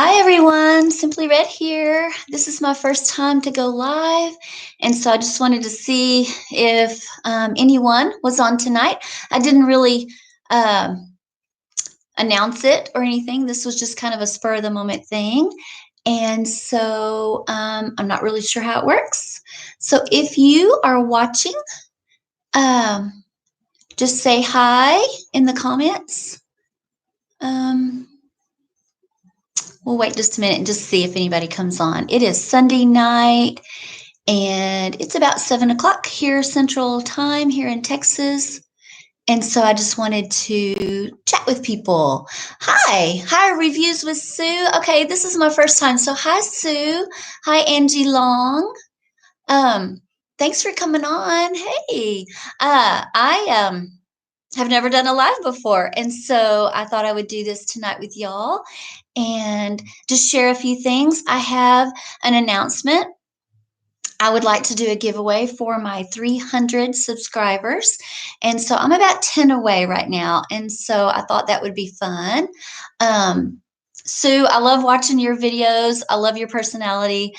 Hi everyone, Simply Red here. This is my first time to go live, and so I just wanted to see if anyone was on tonight. I didn't really announce it or anything. This was just kind of a spur of the moment thing, and so I'm not really sure how it works. So if you are watching, um, just say hi in the comments. We'll wait just a minute and just see if anybody comes on. It is Sunday night and it's about 7 o'clock here Central Time here in Texas. And so I just wanted to chat with people. Hi, reviews with Sue. Okay, this is my first time. So hi, Sue. Hi, Angie Long. Um, Thanks for coming on. Hey, I have never done a live before, and so I thought I would do this tonight with y'all and just share a few things. I have an announcement. I would like to do a giveaway for my 300 subscribers. And so I'm about 10 away right now. And so I thought that would be fun. Sue, I love watching your videos. I love your personality.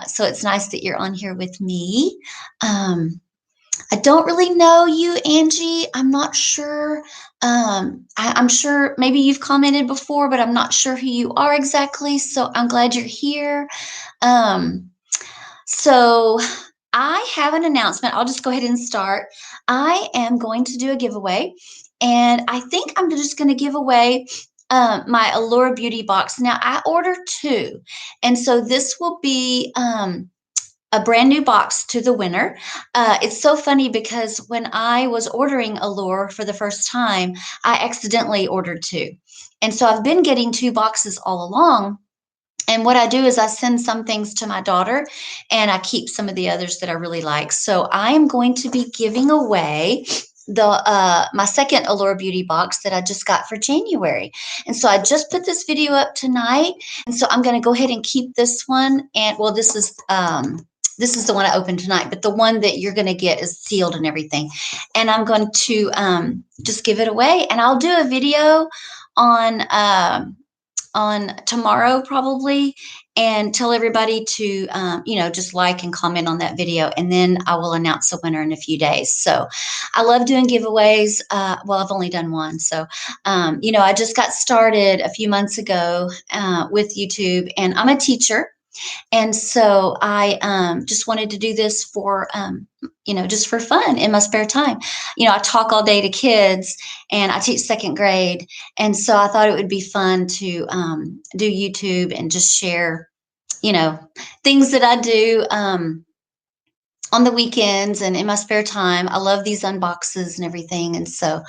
So it's nice that you're on here with me. I don't really know you, Angie. I'm not sure. I'm sure maybe you've commented before, but I'm not sure who you are exactly. So I'm glad you're here. So I have an announcement. I'll just go ahead and start. I am going to do a giveaway, and I think I'm just going to give away my Allure Beauty box. Now, I ordered two, and so this will be a brand new box to the winner. It's so funny because when I was ordering Allure for the first time, I accidentally ordered two. And so I've been getting two boxes all along. And what I do is I send some things to my daughter and I keep some of the others that I really like. So I am going to be giving away the my second Allure Beauty box that I just got for January. And so I just put this video up tonight. And so I'm going to go ahead and keep this one. And well, this is the one I opened tonight, but the one that you're going to get is sealed and everything. And I'm going to just give it away. And I'll do a video on tomorrow probably and tell everybody to just like and comment on that video, and then I will announce the winner in a few days. So I love doing giveaways. Well, I've only done one, so I just got started a few months ago with YouTube, and I'm a teacher. And so I just wanted to do this for, just for fun in my spare time. I talk all day to kids and I teach second grade. And so I thought it would be fun to do YouTube and just share, things that I do on the weekends and in my spare time. I love these unboxes and everything. And so,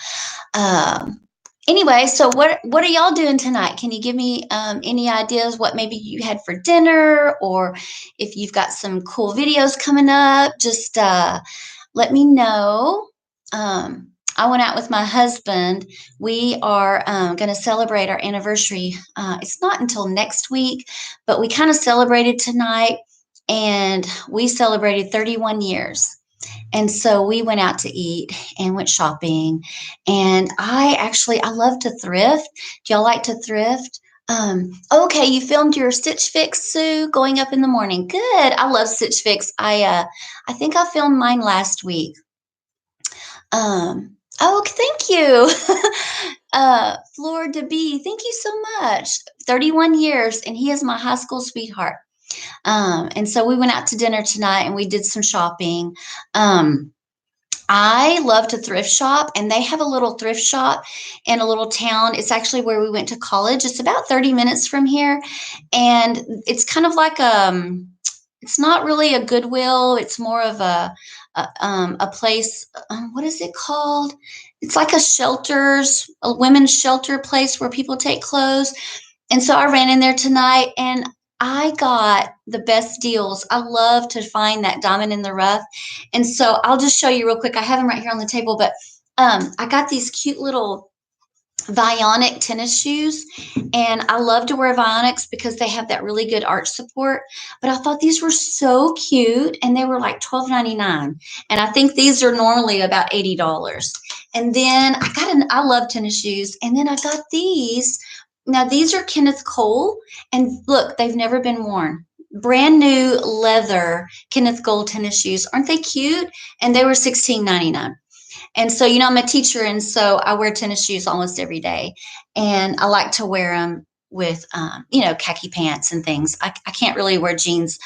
anyway, so what are y'all doing tonight? Can you give me any ideas what maybe you had for dinner, or if you've got some cool videos coming up, just let me know. I went out with my husband. We are going to celebrate our anniversary. It's not until next week, but we kind of celebrated tonight, and we celebrated 31 years. And so we went out to eat and went shopping. And I love to thrift. Do y'all like to thrift? Okay, you filmed your Stitch Fix, Sue, going up in the morning. Good. I love Stitch Fix. I think I filmed mine last week. Oh, thank you. Fleur DeB, thank you so much. 31 years, and he is my high school sweetheart. And so we went out to dinner tonight and we did some shopping. I love to thrift shop, and they have a little thrift shop in a little town. It's actually where we went to college. It's about 30 minutes from here. And it's kind of like, it's not really a Goodwill. It's more of a place. What is it called? It's like a women's shelter place where people take clothes. And so I ran in there tonight and I got the best deals. I love to find that diamond in the rough. And so I'll just show you real quick. I have them right here on the table, but I got these cute little Vionic tennis shoes, and I love to wear Vionics because they have that really good arch support. But I thought these were so cute, and they were like $12.99, and I think these are normally about $80. And then I love tennis shoes, and then I got these Now these are Kenneth Cole, and look, they've never been worn. Brand new leather Kenneth Cole tennis shoes. Aren't they cute? And they were $16.99. And so, I'm a teacher, and so I wear tennis shoes almost every day. And I like to wear them with, khaki pants and things. I can't really wear jeans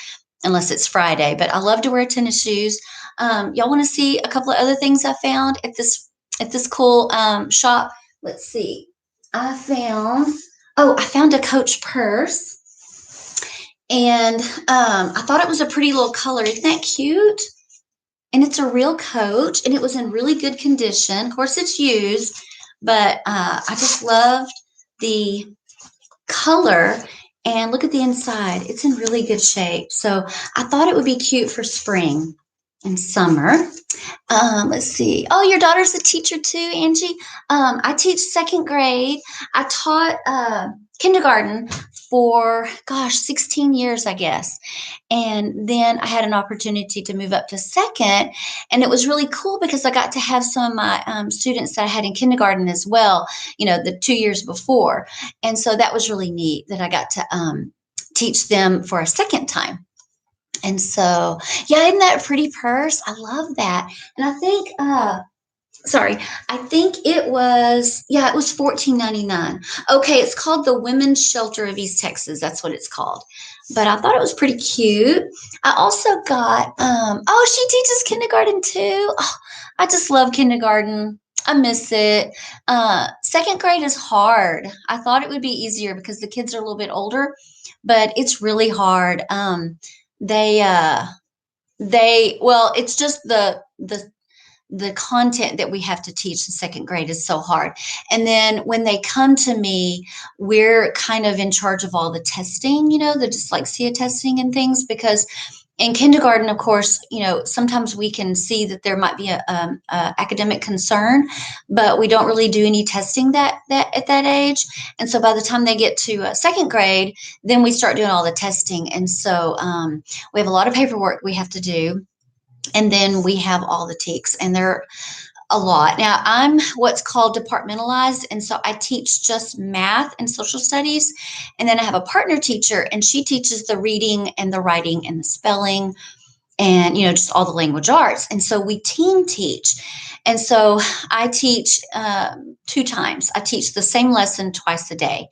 unless it's Friday, but I love to wear tennis shoes. Y'all want to see a couple of other things I found at this cool shop? Let's see. I found a Coach purse, and I thought it was a pretty little color. Isn't that cute? And it's a real Coach, and it was in really good condition. Of course, it's used, but I just loved the color. And look at the inside; it's in really good shape. So I thought it would be cute for spring and summer. Let's see. Oh, your daughter's a teacher too, Angie. I teach second grade. I taught kindergarten for, 16 years, I guess. And then I had an opportunity to move up to second. And it was really cool because I got to have some of my students that I had in kindergarten as well, the 2 years before. And so that was really neat that I got to teach them for a second time. And so, yeah, isn't that a pretty purse? I love that. And I think, I think it was $14.99. Okay, it's called the Women's Shelter of East Texas. That's what it's called. But I thought it was pretty cute. I also got, she teaches kindergarten too. Oh, I just love kindergarten. I miss it. Second grade is hard. I thought it would be easier because the kids are a little bit older, but it's really hard. They well, it's just the content that we have to teach in second grade is so hard. And then when they come to me, we're kind of in charge of all the testing, the dyslexia testing and things, because in kindergarten, of course, sometimes we can see that there might be a academic concern, but we don't really do any testing that at that age. And so by the time they get to second grade, then we start doing all the testing. And so we have a lot of paperwork we have to do. And then we have all the TEKS, and they're a lot. Now, I'm what's called departmentalized, and so I teach just math and social studies. And then I have a partner teacher, and she teaches the reading and the writing and the spelling and, just all the language arts. And so we team teach. And so I teach 2 times. I teach the same lesson twice a day.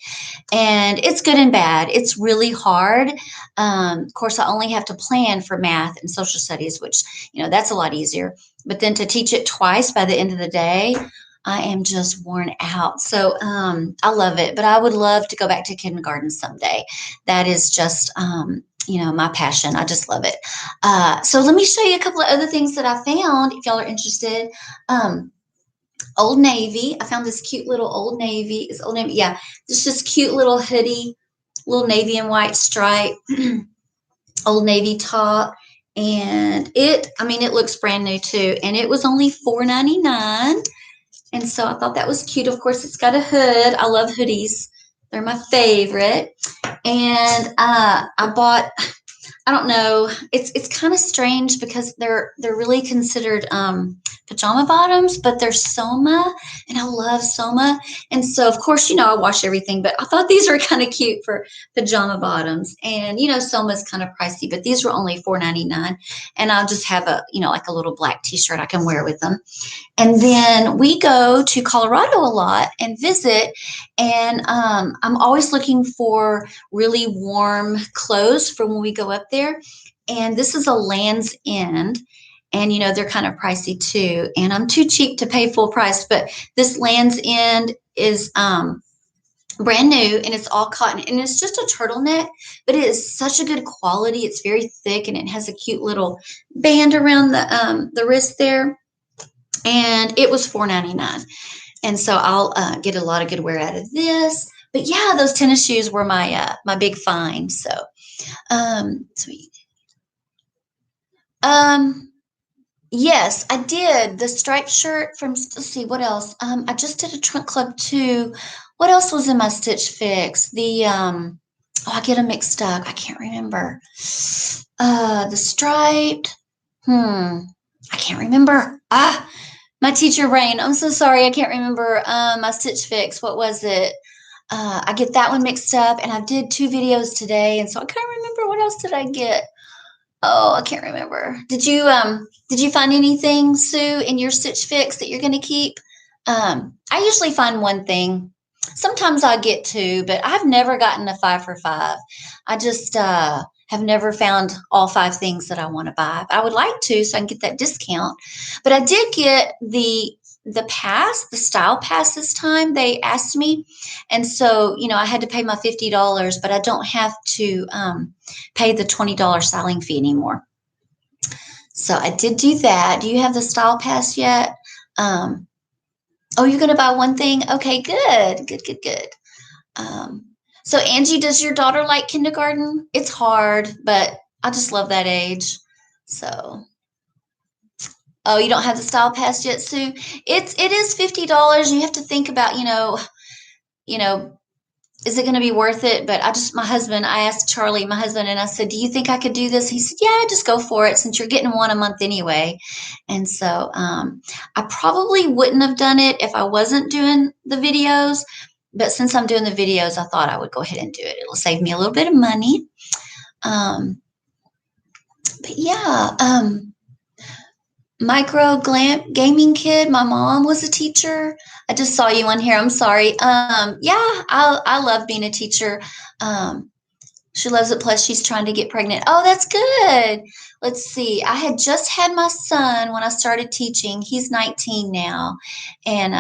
And it's good and bad. It's really hard. Of course, I only have to plan for math and social studies, which, that's a lot easier. But then to teach it twice by the end of the day, I am just worn out. So I love it. But I would love to go back to kindergarten someday. That is just, my passion. I just love it. So let me show you a couple of other things that I found if y'all are interested. Old Navy. I found this cute little Old Navy. Is Old Navy? Yeah, it's just cute little hoodie, little navy and white stripe, Old Navy top, and it looks brand new too. And it was only $4.99, and so I thought that was cute. Of course, it's got a hood. I love hoodies; they're my favorite. And I bought. I don't know. It's kind of strange because they're really considered pajama bottoms, but they're Soma, and I love Soma. And so, of course, I wash everything, but I thought these were kind of cute for pajama bottoms. And Soma's kind of pricey, but these were only $4.99, and I'll just have like a little black T-shirt I can wear with them. And then we go to Colorado a lot and visit, and I'm always looking for really warm clothes for when we go up there. And this is a Land's End, and they're kind of pricey too. And I'm too cheap to pay full price, but this Land's End is brand new, and it's all cotton, and it's just a turtleneck, but it is such a good quality. It's very thick, and it has a cute little band around the wrist there. And it was $4.99. And so I'll get a lot of good wear out of this. But yeah, those tennis shoes were my big find. So sweet. Yes, I did. The striped shirt from, let's see, what else? I just did a trunk club too. What else was in my Stitch Fix? I get them mixed up. I can't remember. The striped, I can't remember. My teacher brain. I'm so sorry. I can't remember my Stitch Fix. What was it? I get that one mixed up, and I did 2 videos today, and so I can't remember what else did I get. Oh, I can't remember. Did you find anything, Sue, in your Stitch Fix that you're going to keep? I usually find one thing. Sometimes I get two, but I've never gotten a 5 for 5. I just have never found all 5 things that I want to buy. I would like to, so I can get that discount. But I did get the pass, the style pass this time. They asked me, and so I had to pay my $50, but I don't have to pay the $20 styling fee anymore. So I did do that. Do you have the style pass yet? Um, oh, you're going to buy one thing? Okay, good, good, good, good. Um, so Angie, does your daughter like kindergarten? It's hard, but I just love that age. So, oh, you don't have the style pass yet, Sue? It is $50. You have to think about, you know, is it going to be worth it? But I asked Charlie, my husband, and I said, do you think I could do this? He said, yeah, just go for it since you're getting one a month anyway. And so I probably wouldn't have done it if I wasn't doing the videos. But since I'm doing the videos, I thought I would go ahead and do it. It'll save me a little bit of money. But yeah, Micro Glam Gaming Kid. My mom was a teacher. I just saw you on here. I'm sorry. Yeah, I love being a teacher. Um, she loves it. Plus, she's trying to get pregnant. Oh, that's good. Let's see. I had just had my son when I started teaching. He's 19 now, and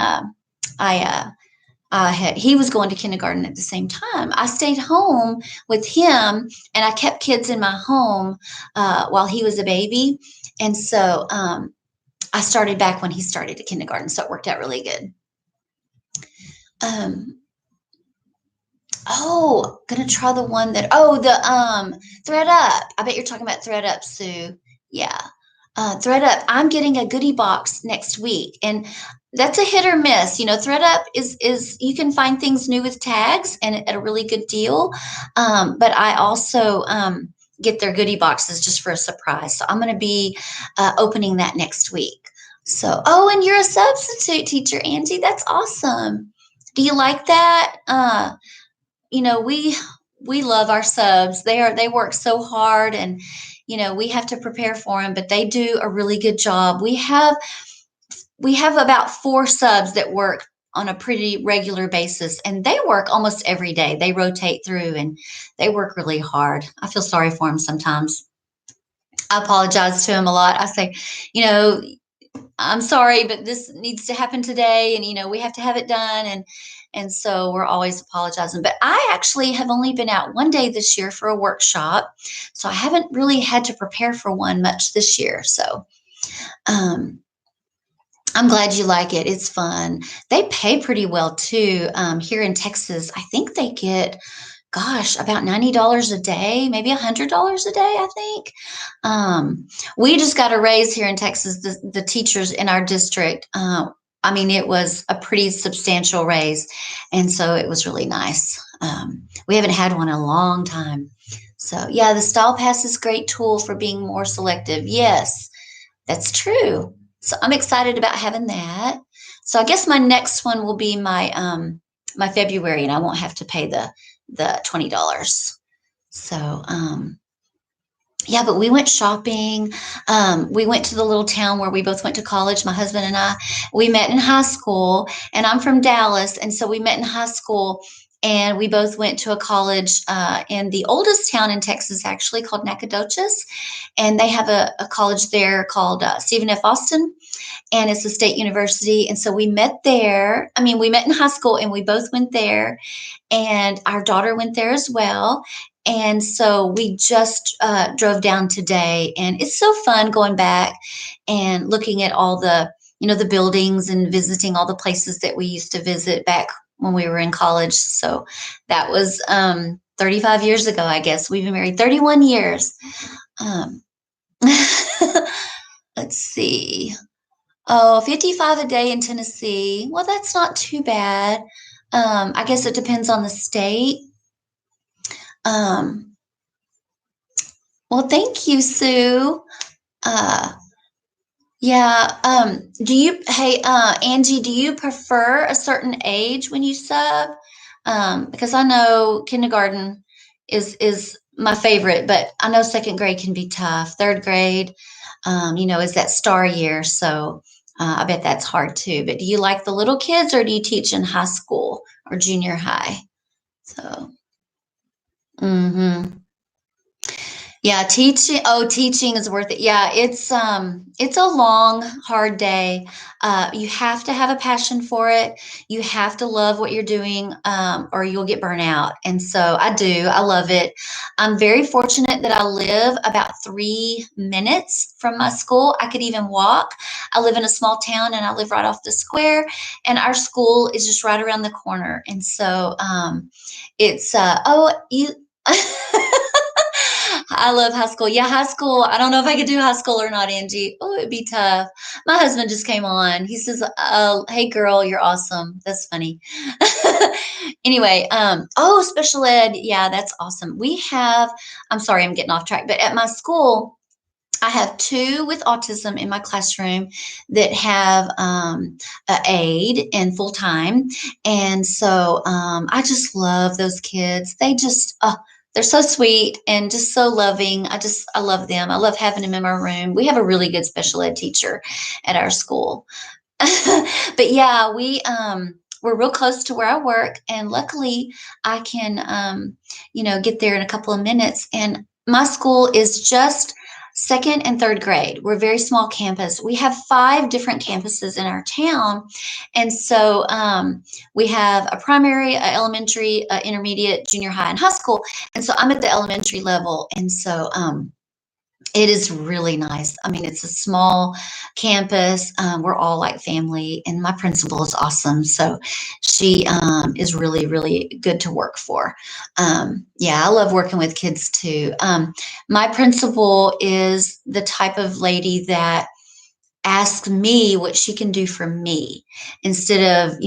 he was going to kindergarten at the same time. I stayed home with him, and I kept kids in my home while he was a baby, and so I started back when he started at kindergarten, so it worked out really good. Gonna try the one that the Thread Up. I bet you're talking about Thread Up, Sue. Yeah. Thread Up. I'm getting a goodie box next week, and that's a hit or miss. Thread Up is you can find things new with tags and at a really good deal. But I also get their goodie boxes just for a surprise. So I'm going to be opening that next week. So, and you're a substitute teacher, Angie. That's awesome. Do you like that? We love our subs. They work so hard, and we have to prepare for them, but they do a really good job. We have about 4 subs that work on a pretty regular basis, and they work almost every day. They rotate through, and they work really hard. I feel sorry for them sometimes. I apologize to them a lot. I say, I'm sorry, but this needs to happen today, and we have to have it done, and so we're always apologizing. But I actually have only been out one day this year for a workshop, so I haven't really had to prepare for one much this year. So um, I'm glad you like it. It's fun. They pay pretty well too. Here in Texas, I think they get, gosh, about $90 a day, maybe $100 a day, I think. We just got a raise here in Texas, the teachers in our district. It was a pretty substantial raise, and so it was really nice. We haven't had one in a long time. So yeah, the Style Pass is a great tool for being more selective. Yes, that's true. So I'm excited about having that. So I guess my next one will be my February, and I won't have to pay the $20. So yeah, but we went shopping. We went to the little town where we both went to college, my husband and I. We met in high school, and I'm from Dallas, and so we met in high school, and we both went to a college in the oldest town in Texas, actually, called Nacogdoches, and they have a college there called Stephen F. Austin, and it's a state university, and so we met there. We met in high school, and we both went there, and our daughter went there as well. And so we just drove down today, and it's so fun going back and looking at all the buildings and visiting all the places that we used to visit back when we were in college. So that was 35 years ago, I guess. We've been married 31 years. Let's see. Oh, 55 a day in Tennessee. Well, that's not too bad. I guess it depends on the state. Um, well, thank you, Sue. Uh, yeah. Hey, Angie, do you prefer a certain age when you sub? because I know kindergarten is my favorite, but I know second grade can be tough. Third grade, is that star year, so I bet that's hard too. But do you like the little kids, or do you teach in high school or junior high? So, mm-hmm. Yeah, teaching. Oh, teaching is worth it. Yeah, it's a long, hard day. You have to have a passion for it. You have to love what you're doing, or you'll get burnt out. And so I do. I love it. I'm very fortunate that I live about 3 minutes from my school. I could even walk. I live in a small town, and I live right off the square. And our school is just right around the corner. And so it's oh you. I love high school. Yeah, high school. I don't know if I could do high school or not, Angie. Oh, it'd be tough. My husband just came on. He says, "Hey, girl, you're awesome." That's funny. Anyway, oh, special ed. Yeah, that's awesome. We have. I'm sorry, I'm getting off track, but at my school, I have two with autism in my classroom that have a aide and full time, and so I just love those kids. They're so sweet and just so loving. I love them. I love having them in my room. We have a really good special ed teacher at our school. But yeah, we're real close to where I work, and luckily I can get there in a couple of minutes. And my school is just second and third grade. We're a very small campus. We have 5 different campuses in our town, and so we have a primary, a elementary, a intermediate, junior high, and high school. And so I'm at the elementary level, and so it is really nice. I mean, it's a small campus. We're all like family, and my principal is awesome. So she is really, really good to work for. Yeah, I love working with kids too. My principal is the type of lady that asks me what she can do for me instead of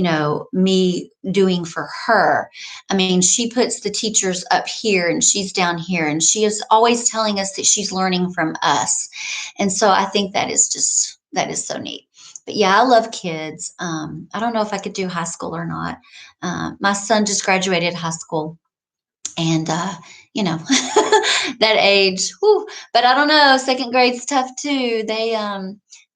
me doing for her. I mean, she puts the teachers up here and she's down here, and she is always telling us that she's learning from us. And so I think that is so neat. But yeah, I love kids. I don't know if I could do high school or not. My son just graduated high school, and that age, whew. But I don't know, second grade's tough too.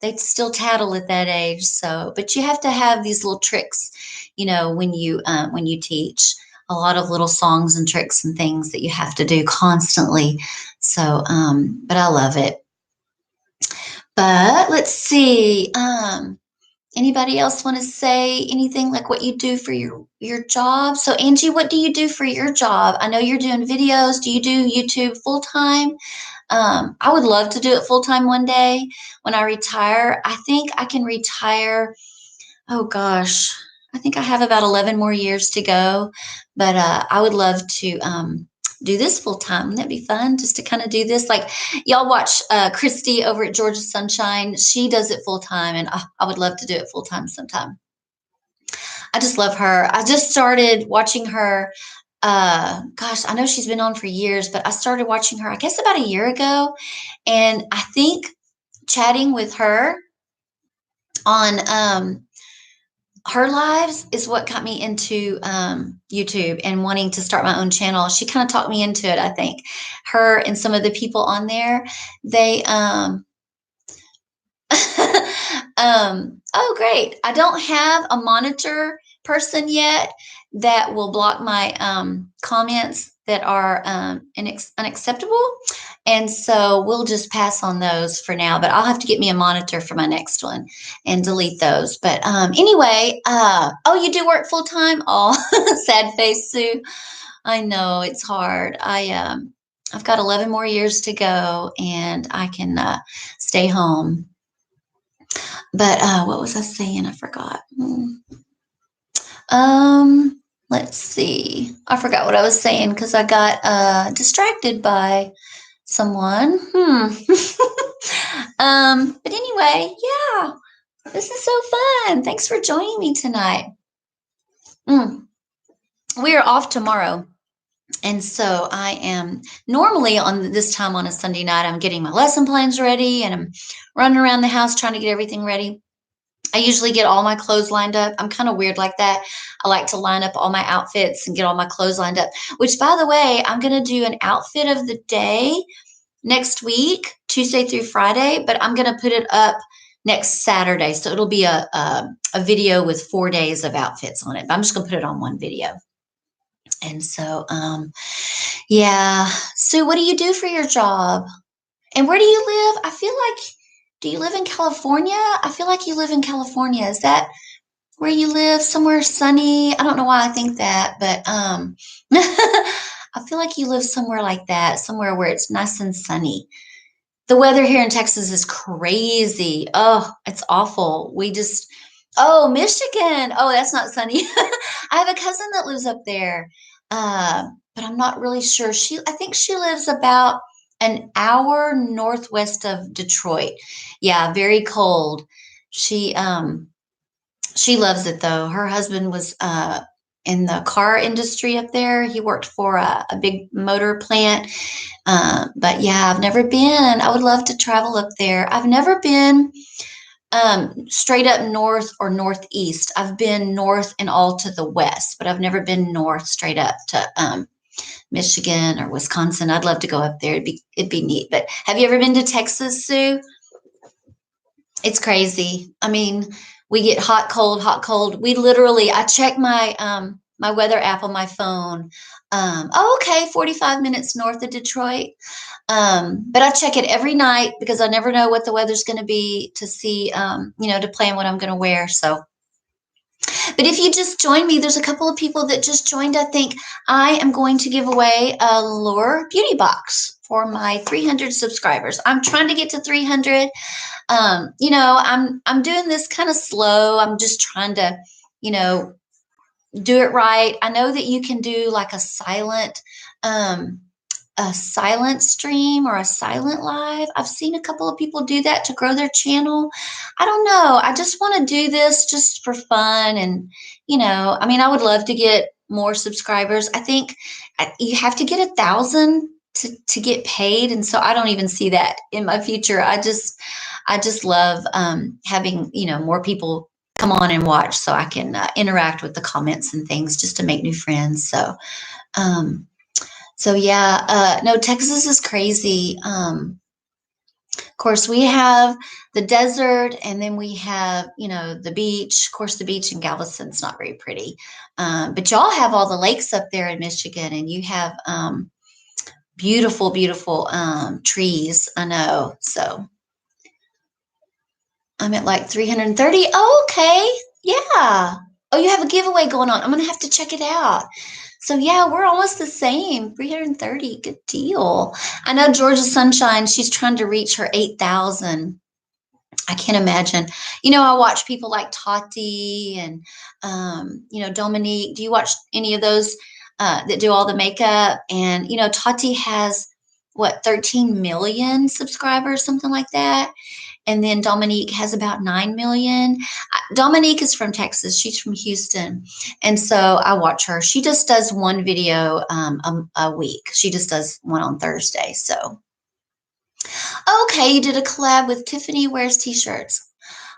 They still tattle at that age. So, but you have to have these little tricks, when you teach, a lot of little songs and tricks and things that you have to do constantly. So but I love it. But let's see, anybody else want to say anything, like what you do for your job? So Angie, what do you do for your job? I know you're doing videos. Do you do YouTube full time? I would love to do it full time one day when I retire. I think I can retire. Oh gosh, I think I have about 11 more years to go, but I would love to do this full time. Wouldn't that be fun, just to kind of do this? Like, y'all watch Christy over at Georgia Sunshine. She does it full time, and I would love to do it full time sometime. I just love her. I just started watching her. Gosh, I know she's been on for years, but I started watching her, I guess, about a year ago. And I think chatting with her on her lives is what got me into YouTube and wanting to start my own channel. She kind of talked me into it, I think. Her and some of the people on there, they oh, great. I don't have a monitor person yet that will block my comments that are unacceptable. And so we'll just pass on those for now, but I'll have to get me a monitor for my next one and delete those. But anyway, oh, you do work full time? Oh, sad face, Sue. I know it's hard. I've got 11 more years to go, and I can stay home. But what was I saying? I forgot. Let's see. I forgot what I was saying because I got distracted by someone. But anyway, yeah, this is so fun. Thanks for joining me tonight. We are off tomorrow. And so I am normally on this time on a Sunday night, I'm getting my lesson plans ready and I'm running around the house trying to get everything ready. I usually get all my clothes lined up. I'm kind of weird like that. I like to line up all my outfits and get all my clothes lined up, which, by the way, I'm going to do an outfit of the day next week, Tuesday through Friday, but I'm going to put it up next Saturday. So it'll be a video with 4 days of outfits on it. But I'm just going to put it on one video. And so, yeah. Sue, what do you do for your job? And where do you live? I feel like, do you live in California? I feel like you live in California. Is that where you live? Somewhere sunny? I don't know why I think that, but I feel like you live somewhere like that, somewhere where it's nice and sunny. The weather here in Texas is crazy. Oh, it's awful. Oh, Michigan. Oh, that's not sunny. I have a cousin that lives up there, but I'm not really sure. I think she lives about an hour northwest of Detroit. Yeah, very cold. She um she loves it though. Her husband was in the car industry up there. He worked for a big motor plant. But yeah, I've never been. I would love to travel up there. I've never been straight up north or northeast. I've been north and all to the west, but I've never been north straight up to Michigan or Wisconsin. I'd love to go up there. It'd be neat. But have you ever been to Texas, Sue? It's crazy. I mean, we get hot, cold, hot, cold. We literally, I check my weather app on my phone. Oh, okay, 45 minutes north of Detroit. But I check it every night because I never know what the weather's going to be to see, to plan what I'm going to wear. So, but if you just joined me, there's a couple of people that just joined. I think I am going to give away a Lure beauty box for my 300 subscribers. I'm trying to get to 300. I'm doing this kind of slow. I'm just trying to, you know, do it right. I know that you can do like um, a silent stream or a silent live. I've seen a couple of people do that to grow their channel. I don't know. I just want to do this just for fun. And, I mean, I would love to get more subscribers. I think you have to get 1,000 to get paid. And so I don't even see that in my future. I just love having, more people come on and watch so I can interact with the comments and things just to make new friends. Um, so yeah, no, Texas is crazy. Of course, we have the desert, and then we have, the beach. Of course, the beach in Galveston's not very pretty, but y'all have all the lakes up there in Michigan, and you have beautiful, beautiful trees. I know. So I'm at like 330. Oh, okay. Yeah. Oh, you have a giveaway going on. I'm gonna have to check it out. So yeah, we're almost the same. 330. Good deal. I know Georgia Sunshine, she's trying to reach her 8,000. I can't imagine. I watch people like Tati and Dominique. Do you watch any of those that do all the makeup? And Tati has what, 13 million subscribers, something like that. And then Dominique has about 9 million. Dominique is from Texas. She's from Houston. And so I watch her. She just does one video a week. She just does one on Thursday. So, okay, you did a collab with Tiffany Wears T-shirts.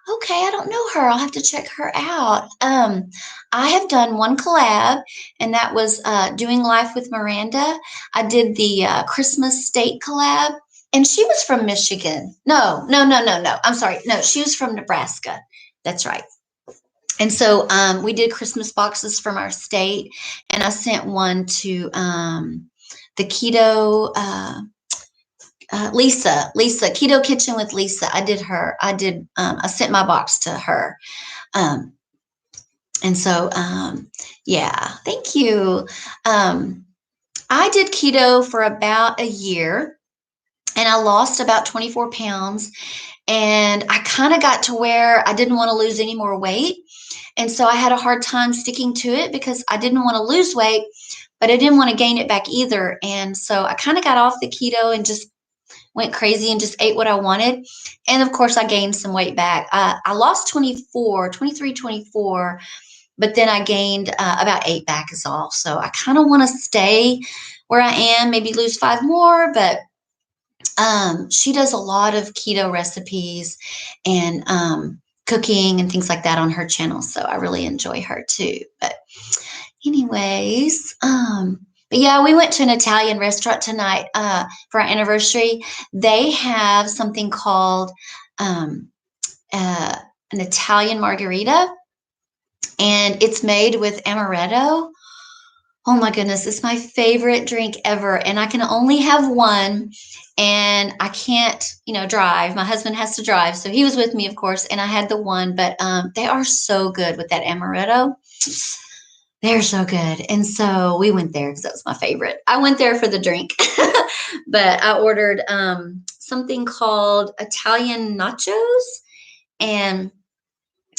Okay, I don't know her. I'll have to check her out. I have done one collab, and that was Doing Life with Miranda. I did the Christmas State collab, and she was from Michigan. No, no, no, no, no. I'm sorry. No, she was from Nebraska. That's right. And so we did Christmas boxes from our state, and I sent one to the keto Lisa, Keto Kitchen with Lisa. I sent my box to her. Um, and so, yeah, thank you. I did keto for about a year, and I lost about 24 pounds. And I kind of got to where I didn't want to lose any more weight. And so I had a hard time sticking to it because I didn't want to lose weight, but I didn't want to gain it back either. And so I kind of got off the keto and just went crazy and just ate what I wanted. And of course, I gained some weight back. I lost 23, 24, but then I gained about 8 back is all. So I kind of want to stay where I am, maybe lose 5 more, but she does a lot of keto recipes, and cooking and things like that on her channel. So I really enjoy her too. But anyways, but yeah, we went to an Italian restaurant tonight for our anniversary. They have something called um, uh, an Italian margarita, and it's made with amaretto. Oh my goodness, it's my favorite drink ever. And I can only have one. And I can't, drive. My husband has to drive. So he was with me, of course, and I had the one. But they are so good with that amaretto. They're so good. And so we went there because that was my favorite. I went there for the drink. But I ordered something called Italian nachos. And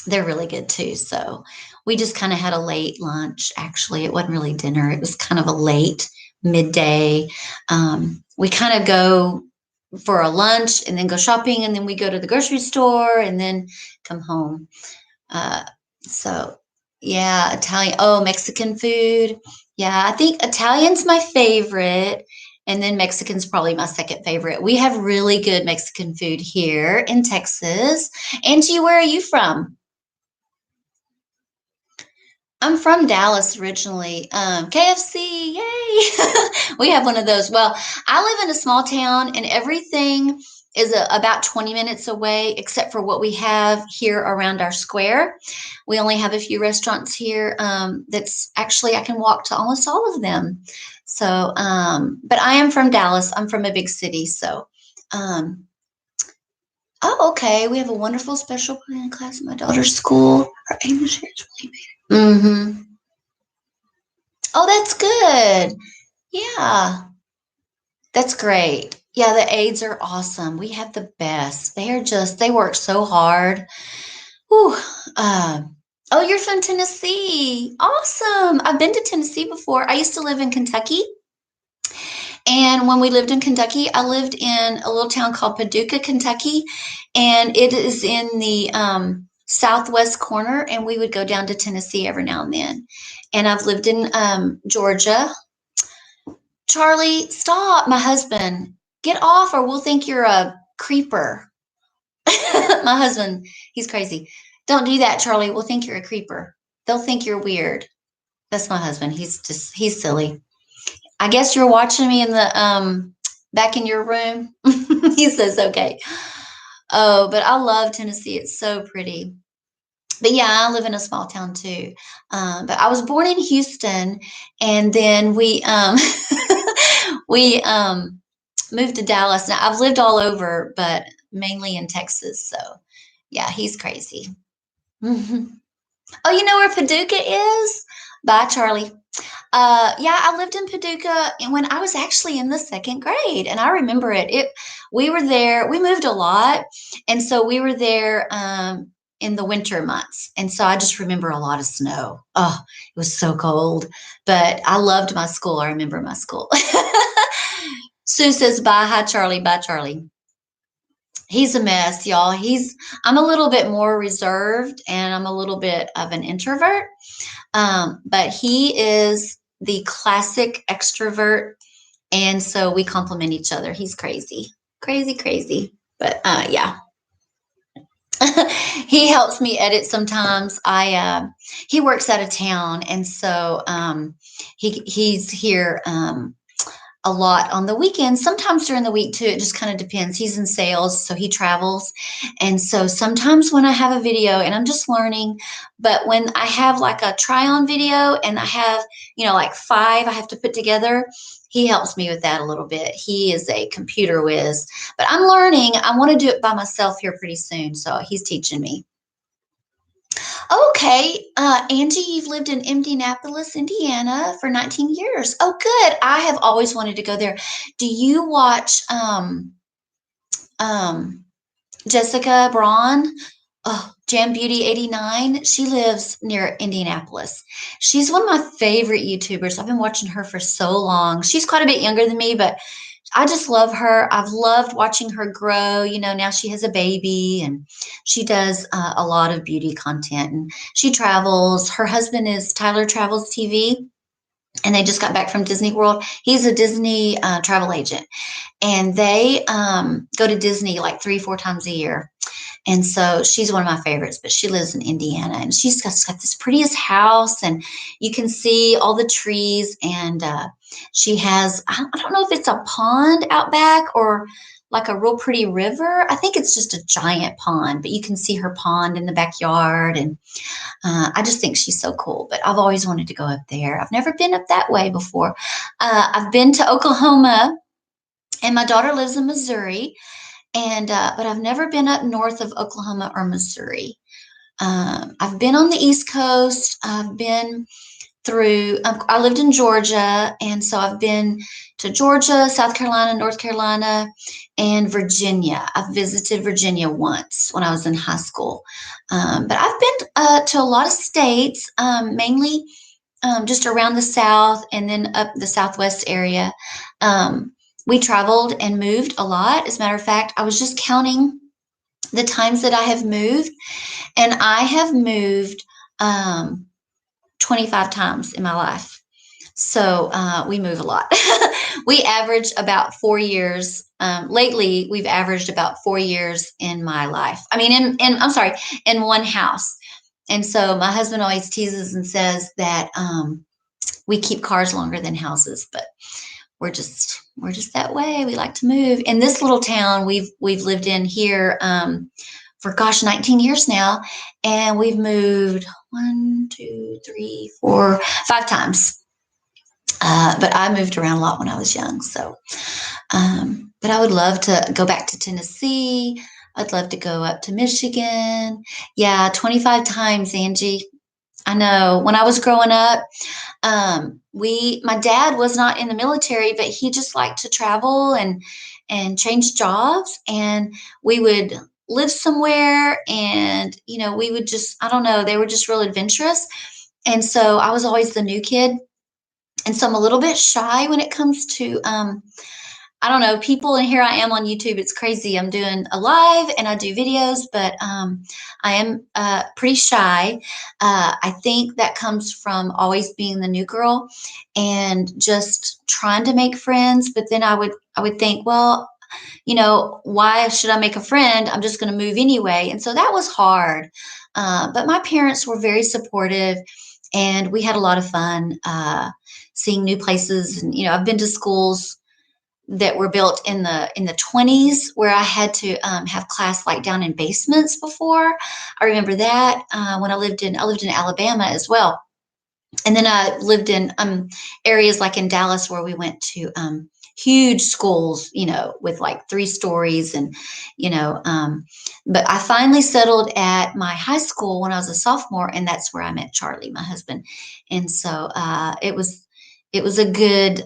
they're really good too. So we just kind of had a late lunch. Actually, it wasn't really dinner. It was kind of a late midday. We kind of go for a lunch and then go shopping, and then we go to the grocery store and then come home. Uh, so yeah, Italian. Oh, Mexican food. Yeah, I think Italian's my favorite. And then Mexican's probably my second favorite. We have really good Mexican food here in Texas. Angie, where are you from? I'm from Dallas originally. KFC, yay! We have one of those. Well, I live in a small town, and everything is about 20 minutes away, except for what we have here around our square. We only have a few restaurants here. That's actually, I can walk to almost all of them. So, but I am from Dallas. I'm from a big city. So, um, oh, okay. We have a wonderful special plan class at my daughter's school. Our English here is really big. Mm-hmm. Oh, that's good. Yeah, that's great. Yeah, the aides are awesome. We have the best. They work so hard. Whew. Oh, you're from Tennessee. Awesome. I've been to Tennessee before. I used to live in Kentucky. And when we lived in Kentucky, I lived in a little town called Paducah, Kentucky. And it is in the southwest corner. And we would go down to Tennessee every now and then. And I've lived in Georgia. Charlie, stop, my husband. Get off or we'll think you're a creeper. My husband, he's crazy. Don't do that, Charlie. We'll think you're a creeper. They'll think you're weird. That's my husband. He's silly. I guess you're watching me in the back in your room. He says okay. Oh, but I love Tennessee. It's so pretty. But yeah, I live in a small town too. But I was born in Houston, and then we moved to Dallas. Now I've lived all over, but mainly in Texas. So yeah, he's crazy. Oh, you know where Paducah is? Bye, Charlie. Yeah, I lived in Paducah and when I was actually in the second grade, and I remember it. We were there. We moved a lot, and so we were there in the winter months, and so I just remember a lot of snow. Oh, it was so cold, but I loved my school. I remember my school. Sue says, "Bye, hi Charlie, bye Charlie." He's a mess, y'all. I'm a little bit more reserved, and I'm a little bit of an introvert. But he is the classic extrovert. And so we complement each other. He's crazy, crazy, crazy. But yeah, he helps me edit sometimes. He works out of town. And so he's here a lot on the weekends, sometimes during the week too. It just kind of depends. He's in sales, so he travels. And so sometimes when I have a video and I'm just learning, but when I have like a try on video and I have, like five I have to put together, he helps me with that a little bit. He is a computer whiz, but I'm learning. I want to do it by myself here pretty soon. So he's teaching me. Okay, Angie, you've lived in Indianapolis, Indiana for 19 years. Oh, good. I have always wanted to go there. Do you watch um, Jessica Braun? Oh, Jam Beauty 89. She lives near Indianapolis. She's one of my favorite YouTubers. I've been watching her for so long. She's quite a bit younger than me, but I just love her. I've loved watching her grow. Now she has a baby and she does a lot of beauty content and she travels. Her husband is Tyler Travels TV. and they just got back from Disney World. He's a Disney travel agent, and they go to Disney like 3, 4 times a year. And so she's one of my favorites, but she lives in Indiana, and she's got this prettiest house, and you can see all the trees. And she has, I don't know if it's a pond out back or like a real pretty river. I think it's just a giant pond, but you can see her pond in the backyard. And I just think she's so cool. But I've always wanted to go up there. I've never been up that way before. I've been to Oklahoma, and my daughter lives in Missouri. And but I've never been up north of Oklahoma or Missouri. I've been on the East Coast. I've been through. I lived in Georgia, and so I've been to Georgia, South Carolina, North Carolina, and Virginia. I've visited Virginia once when I was in high school, but I've been to a lot of states, mainly just around the South and then up the Southwest area. We traveled and moved a lot. As a matter of fact, I was just counting the times that I have moved, and I have moved 25 times in my life. So we move a lot. We average about 4 years. Lately, we've averaged about 4 years in my life. I mean, I'm sorry, in one house. And so my husband always teases and says that we keep cars longer than houses, but we're just that way. We like to move. In this little town we've lived in here for 19 years now, and we've moved 1, 2, 3, 4, 5 times. But I moved around a lot when I was young. So, but I would love to go back to Tennessee. I'd love to go up to Michigan. Yeah, 25 times, Angie. I know. When I was growing up, my dad was not in the military, but he just liked to travel and change jobs. And we would live somewhere, and we would just, I don't know, they were just real adventurous. And so I was always the new kid. And so I'm a little bit shy when it comes to I don't know, people, and here I am on YouTube. It's crazy. I'm doing a live and I do videos, but I am pretty shy. I think that comes from always being the new girl and just trying to make friends. But then I would think, well, why should I make a friend? I'm just going to move anyway. And so that was hard. But my parents were very supportive, and we had a lot of fun seeing new places. And I've been to schools that were built in the 20s, where I had to have class like down in basements before. I remember that when I lived in Alabama as well. And then I lived in areas like in Dallas, where we went to huge schools, with like 3 stories. And but I finally settled at my high school when I was a sophomore, and that's where I met Charlie, my husband. And so it was a good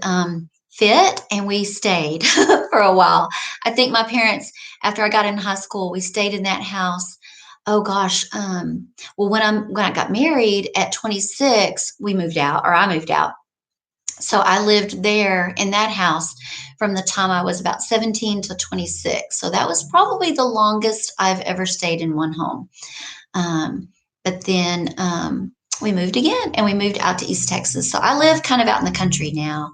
fit, and we stayed for a while. I think my parents, after I got in high school, we stayed in that house. Oh gosh. Well, when I got married at 26, we moved out, or I moved out. So I lived there in that house from the time I was about 17 to 26. So that was probably the longest I've ever stayed in one home. But then we moved again, and we moved out to East Texas. So I live kind of out in the country now,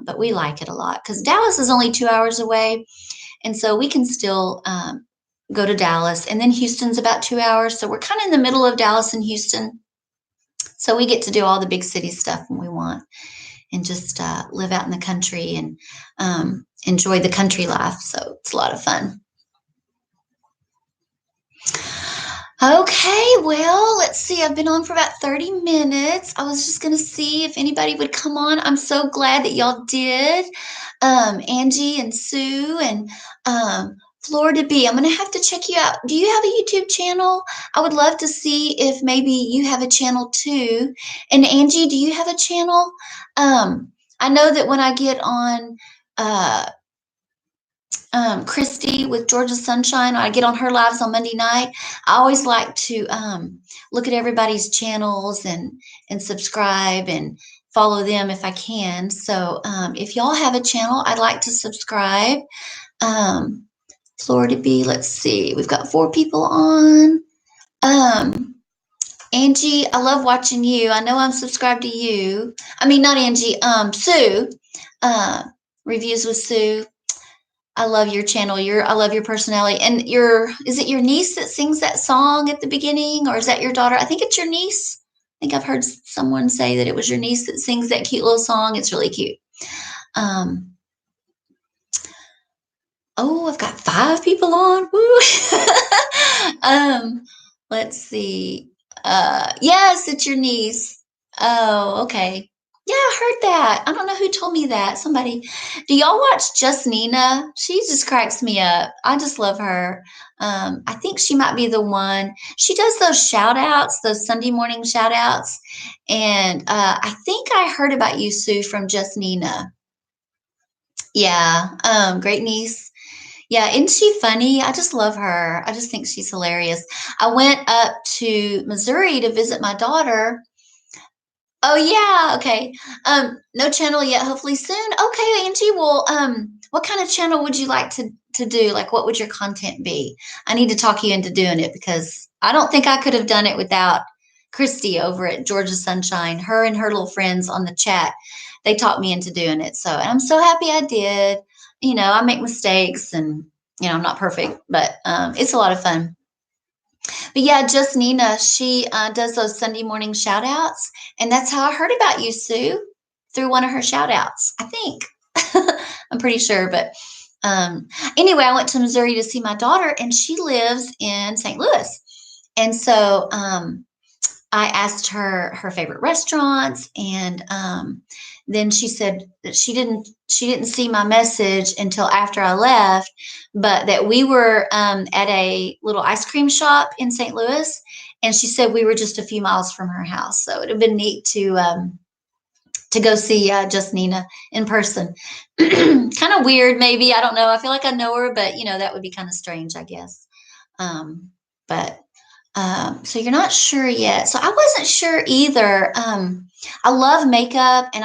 but we like it a lot because Dallas is only 2 hours away. And so we can still go to Dallas. And then Houston's about 2 hours. So we're kind of in the middle of Dallas and Houston. So we get to do all the big city stuff when we want, and just live out in the country and enjoy the country life. So it's a lot of fun. Okay, well, let's see. I've been on for about 30 minutes. I was just going to see if anybody would come on. I'm so glad that y'all did. Angie and Sue and Florida B. I'm going to have to check you out. Do you have a YouTube channel? I would love to see if maybe you have a channel too. And Angie, do you have a channel? I know that when I get on Christy with Georgia Sunshine, I get on her lives on Monday night. I always like to look at everybody's channels and subscribe and follow them if I can. So if y'all have a channel, I'd like to subscribe. Florida B, let's see. We've got 4 people on. Angie, I love watching you. I know I'm subscribed to you. I mean, not Angie, Sue. Uh, Reviews with Sue. I love your channel. I love your personality. And is it your niece that sings that song at the beginning, or is that your daughter? I think it's your niece. I think I've heard someone say that it was your niece that sings that cute little song. It's really cute. Um, oh, I've got 5 people on. Woo. um, let's see. Yes, it's your niece. Oh, okay. Yeah, I heard that. I don't know who told me that. Somebody. Do y'all watch Just Nina? She just cracks me up. I just love her. I think she might be the one. She does those shout outs, those Sunday morning shout outs. And I think I heard about you, Sue, from Just Nina. Yeah, great niece. Yeah, isn't she funny? I just love her. I just think she's hilarious. I went up to Missouri to visit my daughter. Oh yeah, okay. No channel yet, hopefully soon. Okay, Angie. Well, what kind of channel would you like to do? Like what would your content be? I need to talk you into doing it because I don't think I could have done it without Christy over at Georgia Sunshine. Her and her little friends on the chat, they taught me into doing it. So, and I'm so happy I did. I make mistakes and I'm not perfect, but it's a lot of fun. But yeah, just Nina, she does those Sunday morning shout outs. And that's how I heard about you, Sue, through one of her shout outs, I think. I'm pretty sure. But anyway, I went to Missouri to see my daughter, and she lives in St. Louis. And so I asked her favorite restaurants, and then she said that she didn't see my message until after I left, but that we were at a little ice cream shop in St. Louis, and she said we were just a few miles from her house, so it'd have been neat to go see Just Nina in person. Kind of weird, maybe. I don't know. I feel like I know her, but that would be kind of strange, I guess. But so you're not sure yet. So I wasn't sure either. I love makeup, and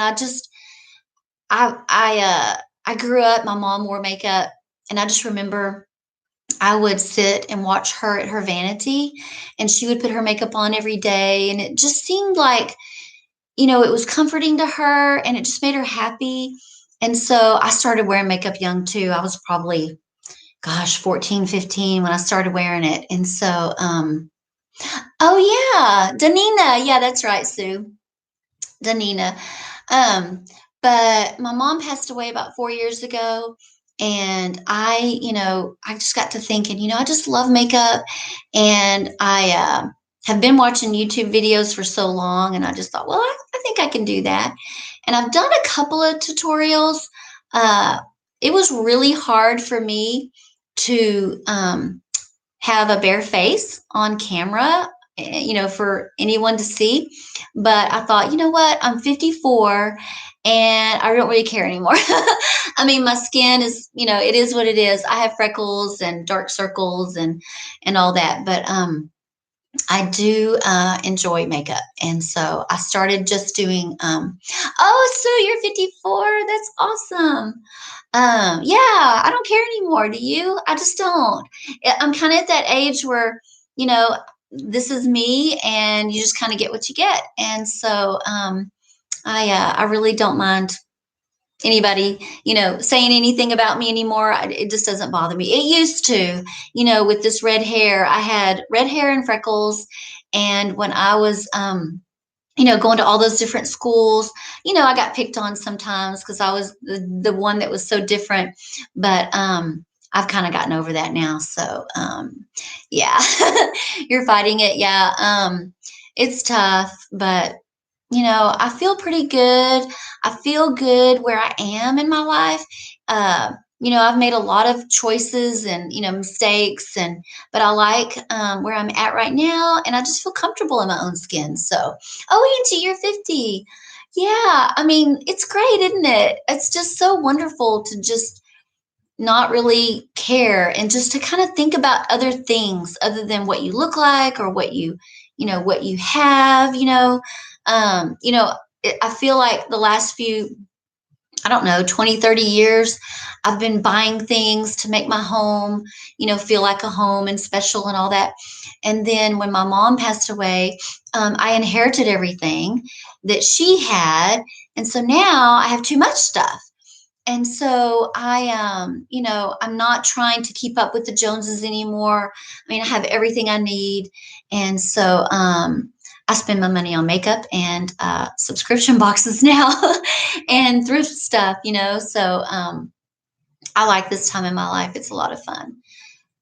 I grew up. My mom wore makeup, and I just remember I would sit and watch her at her vanity, and she would put her makeup on every day, and it just seemed like it was comforting to her, and it just made her happy. And so I started wearing makeup young too. I was probably, gosh, 14, 15 when I started wearing it, and so oh yeah, Danina. Yeah, that's right, Sue. Danina. Um, but my mom passed away about 4 years ago. And I just got to thinking, I just love makeup. And I have been watching YouTube videos for so long. And I just thought, well, I think I can do that. And I've done a couple of tutorials. Uh, it was really hard for me to have a bare face on camera, for anyone to see. But I thought, you know what? I'm 54 and I don't really care anymore. I mean, my skin is, it is what it is. I have freckles and dark circles and all that. But I do enjoy makeup. And so I started just doing, oh, so you're 54. That's awesome. Yeah, I don't care anymore. Do you? I just don't. I'm kind of at that age where, you know, this is me and you just kind of get what you get. And so I really don't mind anybody, saying anything about me anymore. It just doesn't bother me. It used to, with this red hair. I had red hair and freckles. And when I was, going to all those different schools, I got picked on sometimes because I was the one that was so different. But I've kind of gotten over that now. So, yeah, you're fighting it. Yeah. It's tough, but I feel pretty good. I feel good where I am in my life. I've made a lot of choices and, mistakes but I like where I'm at right now, and I just feel comfortable in my own skin. So, oh, Angie, you're 50. Yeah. I mean, it's great, isn't it? It's just so wonderful to just not really care and just to kind of think about other things other than what you look like or what you have, I feel like the last few, I don't know, 20, 30 years, I've been buying things to make my home, feel like a home and special and all that. And then when my mom passed away, I inherited everything that she had. And so now I have too much stuff. And so I'm not trying to keep up with the Joneses anymore. I mean, I have everything I need. And so I spend my money on makeup and subscription boxes now and thrift stuff. So I like this time in my life. It's a lot of fun.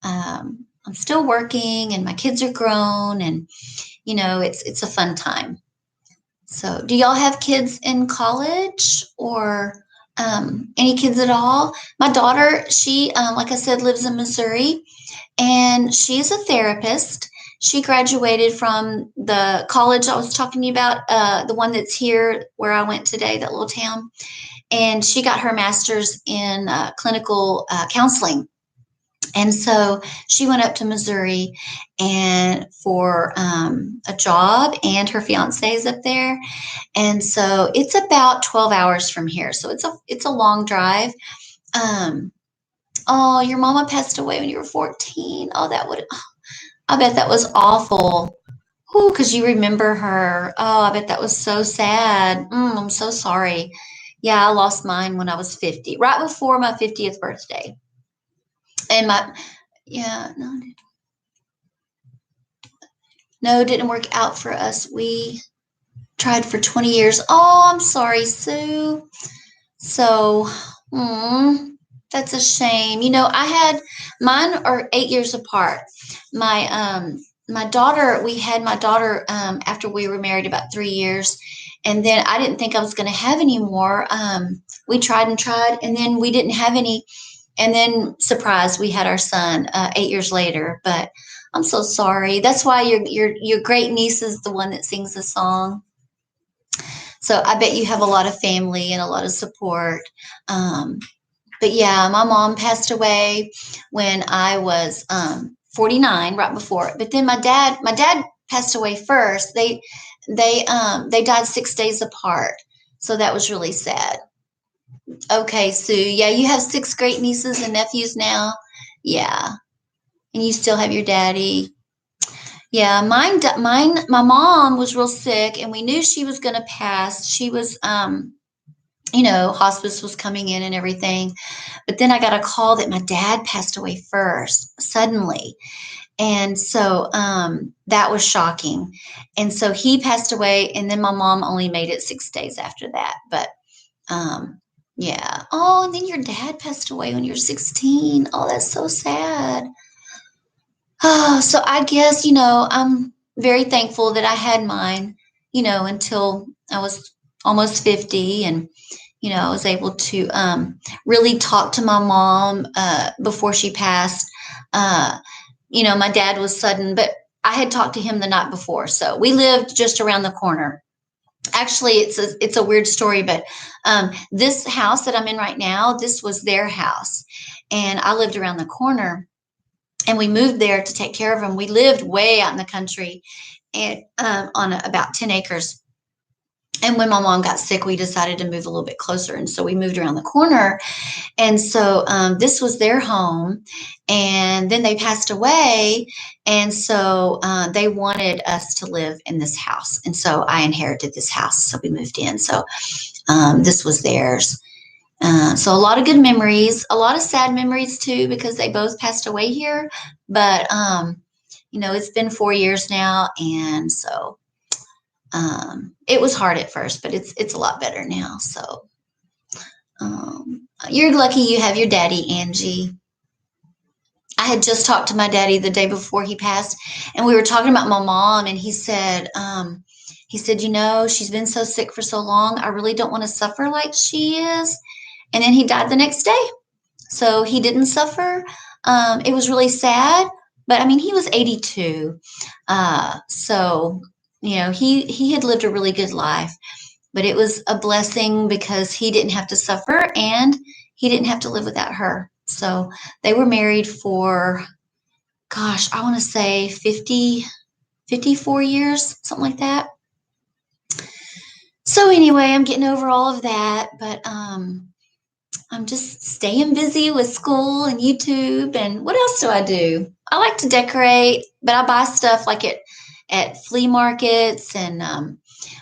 I'm still working and my kids are grown, and it's a fun time. So, do y'all have kids in college or any kids at all? My daughter, she, like I said, lives in Missouri, and she's a therapist. She graduated from the college I was talking to you about, the one that's here where I went today, that little town. And she got her master's in clinical counseling. And so she went up to Missouri and for a job, and her fiance is up there. And so it's about 12 hours from here. So it's a long drive. Um, oh, your mama passed away when you were 14. Oh, I bet that was awful. Ooh, because you remember her. Oh, I bet that was so sad. I'm so sorry. Yeah, I lost mine when I was 50, right before my 50th birthday. And yeah, no, it didn't work out for us. We tried for 20 years. Oh, I'm sorry, Sue. So, that's a shame. I had mine are 8 years apart. My daughter, we had my daughter after we were married about 3 years, and then I didn't think I was going to have any more. We tried and tried, and then we didn't have any, and then surprise, we had our son 8 years later. But I'm so sorry. That's why your great niece is the one that sings the song. So I bet you have a lot of family and a lot of support. Um, but yeah, my mom passed away when I was 49, right before. But then my dad passed away first. They died 6 days apart, so that was really sad. Okay, Sue. Yeah, you have six great nieces and nephews now. Yeah, and you still have your daddy. Yeah, my mom was real sick, and we knew she was going to pass. She was, hospice was coming in and everything. But then I got a call that my dad passed away first, suddenly. And so that was shocking. And so he passed away, and then my mom only made it 6 days after that. But um, yeah. Oh, and then your dad passed away when you were 16. Oh, that's so sad. Oh, so I guess, I'm very thankful that I had mine, until I was almost 50. And, I was able to really talk to my mom before she passed. Uh, my dad was sudden, but I had talked to him the night before. So we lived just around the corner. Actually, it's a weird story, but this house that I'm in right now, this was their house. And I lived around the corner, and we moved there to take care of them. We lived way out in the country and on about 10 acres. And when my mom got sick, we decided to move a little bit closer. And so we moved around the corner. And so this was their home. And then they passed away. And so they wanted us to live in this house. And so I inherited this house. So we moved in. So this was theirs. So a lot of good memories, a lot of sad memories too, because they both passed away here. But it's been 4 years now, and so it was hard at first, but it's a lot better now. So you're lucky you have your daddy, Angie. I had just talked to my daddy the day before he passed, and we were talking about my mom, and he said, she's been so sick for so long. I really don't want to suffer like she is. And then he died the next day. So he didn't suffer. It was really sad, but I mean, he was 82. So, he had lived a really good life, but it was a blessing because he didn't have to suffer and he didn't have to live without her. So they were married for, gosh, I want to say 54 years, something like that. So anyway, I'm getting over all of that, but I'm just staying busy with school and YouTube. And what else do I do? I like to decorate, but I buy stuff like at flea markets, and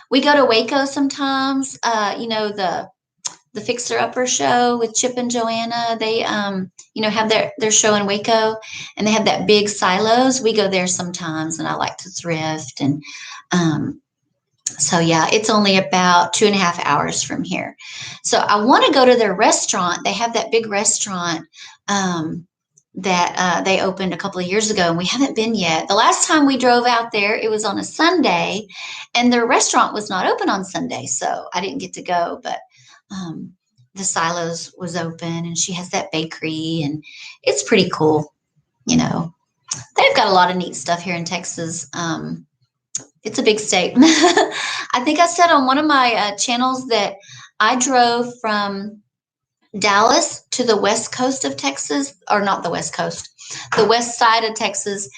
we go to Waco sometimes. The Fixer Upper show with Chip and Joanna. They have their show in Waco, and they have that big silos. We go there sometimes, and I like to thrift. And so yeah, it's only about 2.5 hours from here. So I want to go to their restaurant. They have that big restaurant that they opened a couple of years ago, and we haven't been yet. The last time we drove out there, it was on a Sunday, and their restaurant was not open on Sunday, so I didn't get to go. But the Silos was open, and she has that bakery, and it's pretty cool. They've got a lot of neat stuff here in Texas. It's a big state. I think I said on one of my channels that I drove from Dallas to the west coast of Texas, or not the west coast, the west side of Texas.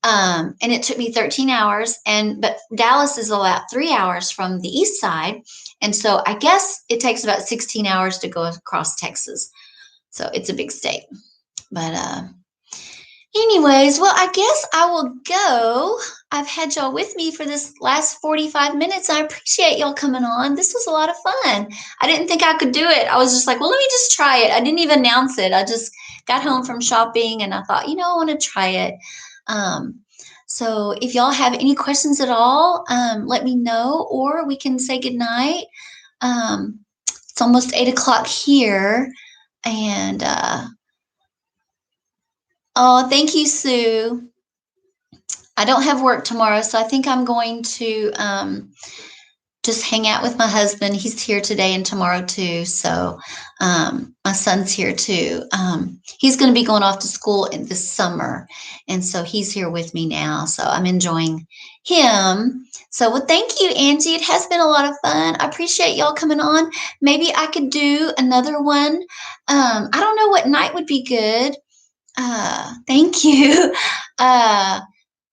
And it took me 13 hours, but Dallas is about 3 hours from the east side. And so I guess it takes about 16 hours to go across Texas. So it's a big state. But anyways, well, I guess I will go. I've had y'all with me for this last 45 minutes. I appreciate y'all coming on. This was a lot of fun. I didn't think I could do it. I was just like, well, let me just try it. I didn't even announce it. I just got home from shopping, and I thought, I want to try it. So if y'all have any questions at all, let me know, or we can say goodnight. It's almost 8 o'clock here. And oh, thank you, Sue. I don't have work tomorrow, so I think I'm going to just hang out with my husband. He's here today and tomorrow too. So my son's here too. He's going to be going off to school in this summer, and so he's here with me now. So I'm enjoying him. So, well, thank you, Angie. It has been a lot of fun. I appreciate y'all coming on. Maybe I could do another one. I don't know what night would be good. Thank you.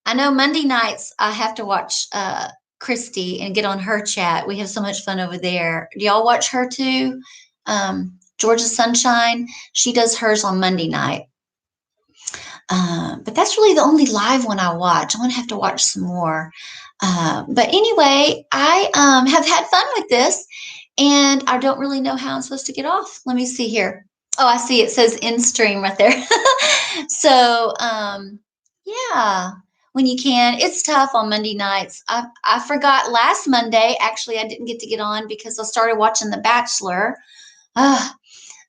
I know Monday nights I have to watch Christy and get on her chat. We have so much fun over there. Do y'all watch her too? Georgia Sunshine, she does hers on Monday night. But that's really the only live one I watch. I'm going to have to watch some more. But anyway, I have had fun with this, and I don't really know how I'm supposed to get off. Let me see here. Oh, I see. It says in stream right there. So, yeah. When you can. It's tough on Monday nights. I forgot last Monday. Actually, I didn't get to get on because I started watching The Bachelor.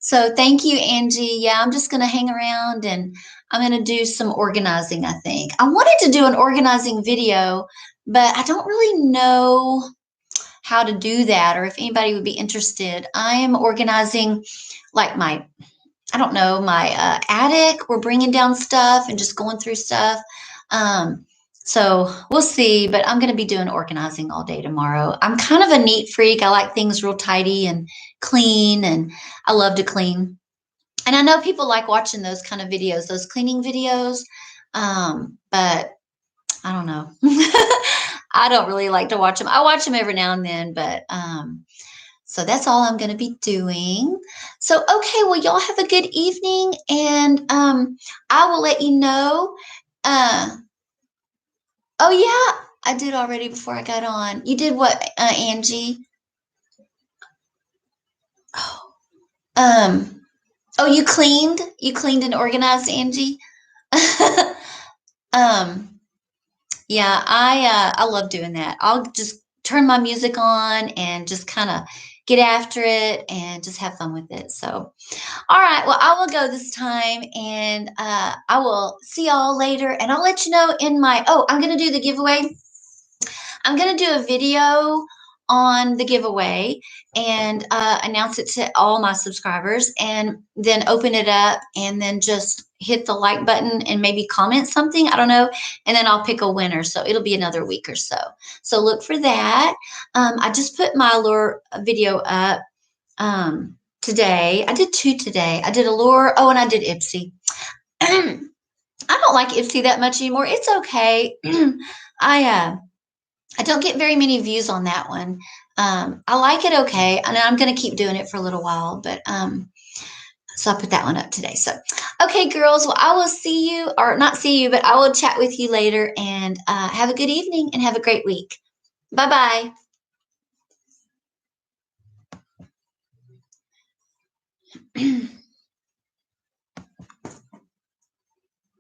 So thank you, Angie. Yeah, I'm just going to hang around, and I'm going to do some organizing, I think. I wanted to do an organizing video, but I don't really know how to do that, or if anybody would be interested. I am organizing like my attic. We're bringing down stuff and just going through stuff. So we'll see, but I'm going to be doing organizing all day tomorrow. I'm kind of a neat freak. I like things real tidy and clean, and I love to clean. And I know people like watching those kind of videos, those cleaning videos. But I don't know. I don't really like to watch them. I watch them every now and then, but so that's all I'm going to be doing. So, okay, well, y'all have a good evening, and I will let you know. Oh, yeah, I did already before I got on. You did what, Angie? Oh, you cleaned? You cleaned and organized, Angie? Yeah, I love doing that. I'll just turn my music on and just kind of get after it and just have fun with it. So, all right, well, I will go this time, and I will see y'all later, and I'll let you know I'm going to do the giveaway. I'm going to do a video on the giveaway and announce it to all my subscribers, and then open it up, and then just hit the like button and maybe comment something. I don't know. And then I'll pick a winner. So it'll be another week or so. So look for that. I just put my Allure video up today. I did 2 today. I did Allure. Oh, and I did Ipsy. I don't like Ipsy that much anymore. It's okay. I don't get very many views on that one. I like it okay, and I'm going to keep doing it for a little while, but So I put that one up today. So, okay, girls. Well, I will see you, or not see you, but I will chat with you later. And have a good evening and have a great week. Bye bye.